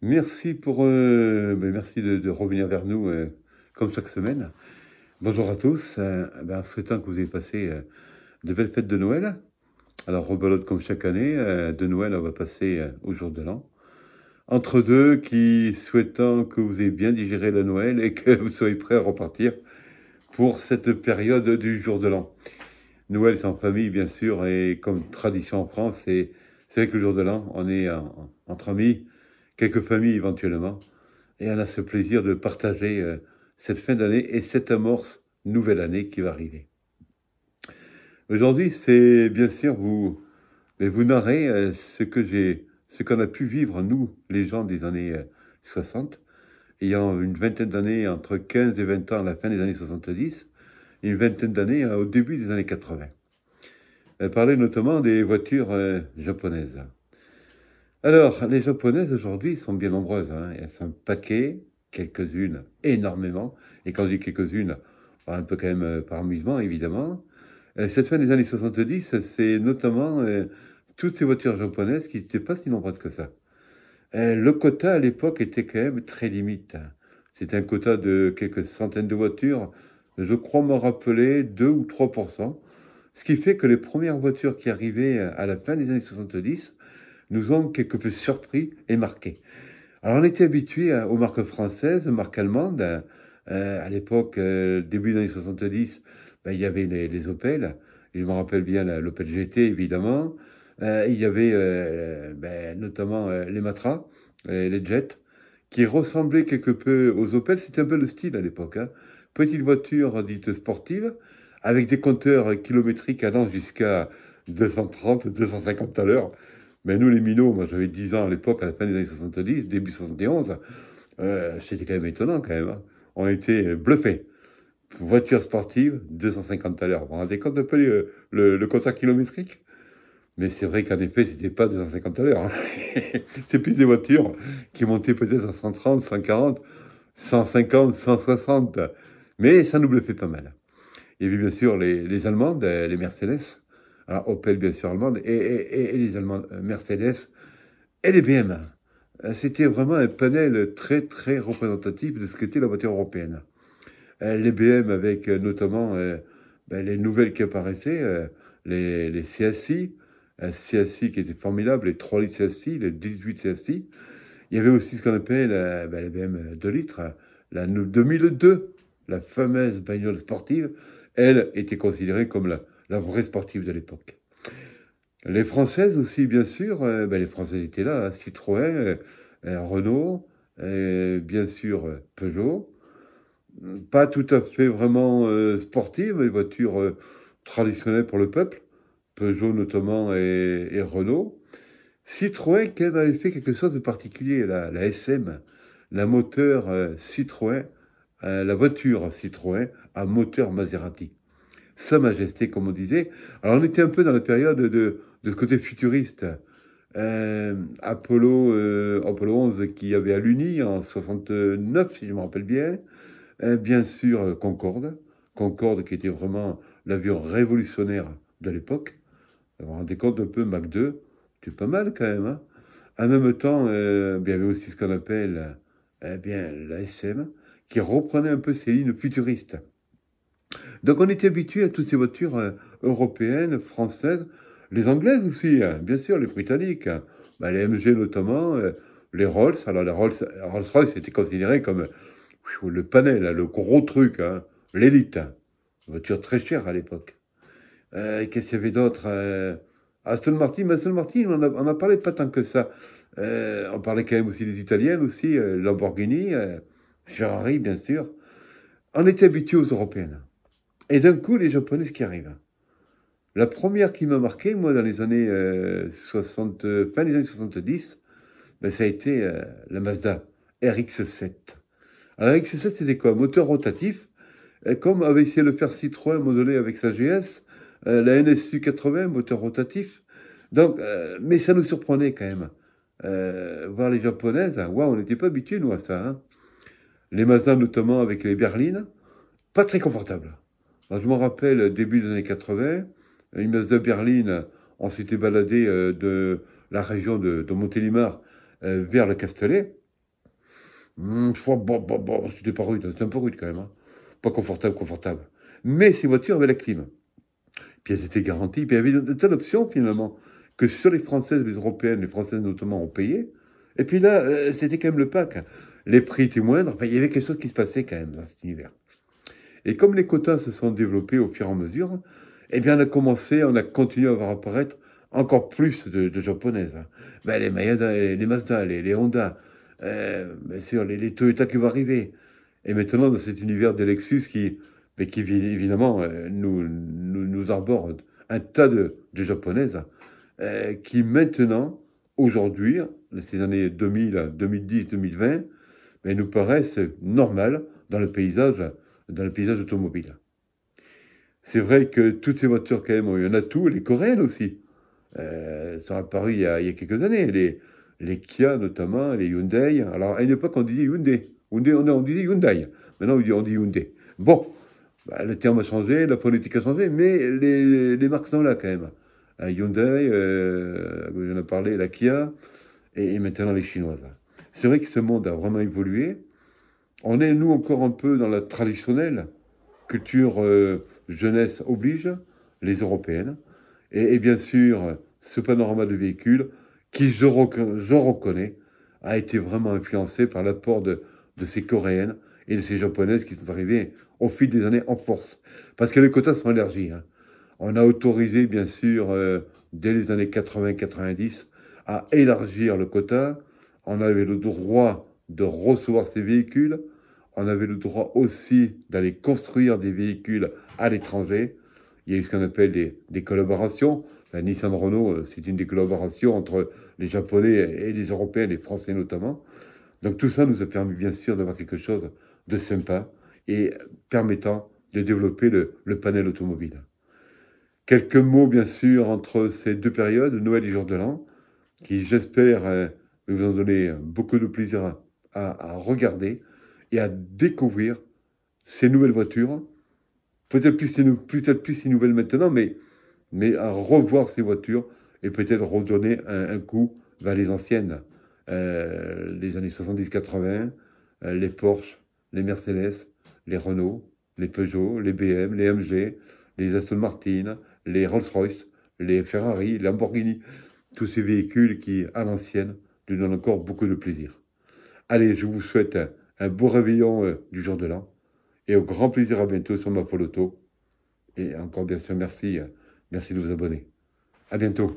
Merci merci de revenir vers nous comme chaque semaine. Bonjour à tous, en souhaitant que vous ayez passé de belles fêtes de Noël. Alors, rebelote comme chaque année, de Noël, on va passer au jour de l'an. Entre deux, qui souhaitant que vous ayez bien digéré le Noël et que vous soyez prêts à repartir pour cette période du jour de l'an. Noël, c'est en famille, bien sûr, et comme tradition en France, c'est vrai que le jour de l'an, on est entre amis, quelques familles éventuellement, et on a ce plaisir de partager cette fin d'année et cette amorce nouvelle année qui va arriver. Aujourd'hui, c'est bien sûr vous narrer ce qu'on a pu vivre, nous, les gens des années 60, ayant une vingtaine d'années, entre 15 et 20 ans à la fin des années 70, et une vingtaine d'années au début des années 80. Parler notamment des voitures japonaises. Alors, les japonaises aujourd'hui sont bien nombreuses, hein. Elles sont un paquet, quelques-unes, énormément. Et quand je dis quelques-unes, un peu quand même par amusement, évidemment. Cette fin des années 70, c'est notamment toutes ces voitures japonaises qui n'étaient pas si nombreuses que ça. Le quota à l'époque était quand même très limite. C'était un quota de quelques centaines de voitures. Je crois me rappeler 2 ou 3%. Ce qui fait que les premières voitures qui arrivaient à la fin des années 70 nous ont quelque peu surpris et marqués. Alors on était habitué aux marques françaises, aux marques allemandes. À l'époque, début des années 70, il y avait les Opel. Je me rappelle bien l'Opel GT, évidemment. Il y avait notamment les Matra, les Jets, qui ressemblaient quelque peu aux Opel. C'était un peu le style à l'époque, hein. Petite voiture dite sportive, avec des compteurs kilométriques allant jusqu'à 230, 250 à l'heure. Mais nous, les minots, moi j'avais 10 ans à l'époque, à la fin des années 70, début 71, c'était quand même étonnant quand même, hein. On était bluffés. Voiture sportive, 250 à l'heure. Vous vous rendez compte un peu le compteur kilométrique? Mais c'est vrai qu'en effet, c'était pas 250 à l'heure, hein. C'est plus des voitures qui montaient peut-être à 130, 140, 150, 160. Mais ça nous bluffait pas mal. Il y avait bien sûr les Allemandes, les Mercedes. Alors Opel, bien sûr, allemande, et les Allemandes, Mercedes, et les BM. C'était vraiment un panel très, très représentatif de ce qu'était la voiture européenne. Les BM avec notamment les nouvelles qui apparaissaient, les CSI, CSI qui était formidable, les 3 litres CSI, les 18 CSI. Il y avait aussi ce qu'on appelle les BM 2 litres, la 2002, la fameuse bagnole sportive. Elle était considérée comme la vraie sportive de l'époque. Les Françaises aussi, bien sûr, les Françaises étaient là, hein, Citroën, Renault, bien sûr Peugeot. Pas tout à fait vraiment sportives, les voitures traditionnelles pour le peuple, Peugeot notamment et Renault. Citroën, quand même, avait fait quelque chose de particulier, la SM, la moteur Citroën, la voiture Citroën à moteur Maserati. Sa Majesté, comme on disait. Alors on était un peu dans la période de ce côté futuriste. Apollo 11 qui avait à l'Uni en 69, si je me rappelle bien. Bien sûr, Concorde. Concorde qui était vraiment l'avion révolutionnaire de l'époque. Vous vous rendez compte un peu, Mach 2, c'est pas mal quand même, hein. En même temps, il y avait aussi ce qu'on appelle la SM, qui reprenait un peu ces lignes futuristes. Donc on était habitué à toutes ces voitures européennes, françaises, les anglaises aussi, hein, bien sûr, les britanniques, hein. Les MG notamment, les Rolls. Alors les Rolls-Royce était considéré comme le panel, hein, le gros truc, hein, l'élite, hein. Une voiture très chère à l'époque. Qu'est-ce qu'il y avait d'autre? Aston Martin, mais Aston Martin, on en parlait pas tant que ça. On parlait quand même aussi des Italiennes aussi, Lamborghini, Ferrari, bien sûr. On était habitué aux européennes. Et d'un coup, les japonaises qui arrivent. La première qui m'a marqué, moi, dans les années 60, fin des années 70, ça a été la Mazda RX-7. Alors, RX-7, c'était quoi? Moteur rotatif, comme avait essayé de le faire Citroën modelé avec sa GS, la NSU 80, moteur rotatif. Donc, mais ça nous surprenait quand même. Voir les japonaises, waouh, on n'était pas habitués, nous, à ça, hein. Les Mazda, notamment avec les berlines, pas très confortables. Alors, je me rappelle, début des années 80, une Mazda berline, on s'était baladé de la région de Montélimar vers le Castellet. C'était pas rude, c'était un peu rude quand même, hein. Pas confortable, confortable. Mais ces voitures avaient la clim. Puis elles étaient garanties. Puis il y avait de telles options finalement que sur les Françaises, les Européennes, les Françaises notamment ont payé. Et puis là, c'était quand même le pack. Les prix étaient moindres. Enfin, il y avait quelque chose qui se passait quand même dans cet univers. Et comme les quotas se sont développés au fur et à mesure, eh bien, on a continué à voir apparaître encore plus de japonaises, hein. Ben, les Mayada, les Mazda, les Honda, bien sûr, les Toyota qui vont arriver. Et maintenant, dans cet univers des Lexus qui évidemment, nous arbore un tas de japonaises, qui maintenant, aujourd'hui, ces années 2000, 2010, 2020, mais nous paraissent normales dans le paysage automobile. C'est vrai que toutes ces voitures, quand même, ont eu un atout, les coréennes aussi, sont apparues il y a quelques années, les Kia notamment, les Hyundai. Alors, à une époque, on disait Hyundai. On disait Hyundai. Maintenant, on dit Hyundai. Bon, bah, le terme a changé, la politique a changé, mais les marques sont là quand même. Hyundai, j'en ai parlé, la Kia, et maintenant les Chinoises. C'est vrai que ce monde a vraiment évolué. On est, nous, encore un peu dans la traditionnelle culture jeunesse oblige, les européennes. Et bien sûr, ce panorama de véhicules qui, je reconnais, a été vraiment influencé par l'apport de ces coréennes et de ces japonaises qui sont arrivées au fil des années en force. Parce que les quotas sont élargis, hein. On a autorisé, bien sûr, dès les années 80-90, à élargir le quota. On avait le droit de recevoir ces véhicules. On avait le droit aussi d'aller construire des véhicules à l'étranger. Il y a eu ce qu'on appelle des collaborations. La Nissan Renault, c'est une des collaborations entre les Japonais et les Européens, les Français notamment. Donc tout ça nous a permis bien sûr d'avoir quelque chose de sympa et permettant de développer le panel automobile. Quelques mots bien sûr entre ces deux périodes, Noël et Jour de l'An, qui j'espère vous en donner beaucoup de plaisir à regarder et à découvrir ces nouvelles voitures. Peut-être plus si nouvelles maintenant, mais à revoir ces voitures et peut-être redonner un coup vers les anciennes, les années 70-80, les Porsche, les Mercedes, les Renault, les Peugeot, les BM, les MG, les Aston Martin, les Rolls-Royce, les Ferrari, les Lamborghini, tous ces véhicules qui, à l'ancienne, nous donnent encore beaucoup de plaisir. Allez, je vous souhaite un beau réveillon du jour de l'an et au grand plaisir à bientôt sur ma Pôle Auto. Et encore bien sûr, merci de vous abonner. À bientôt.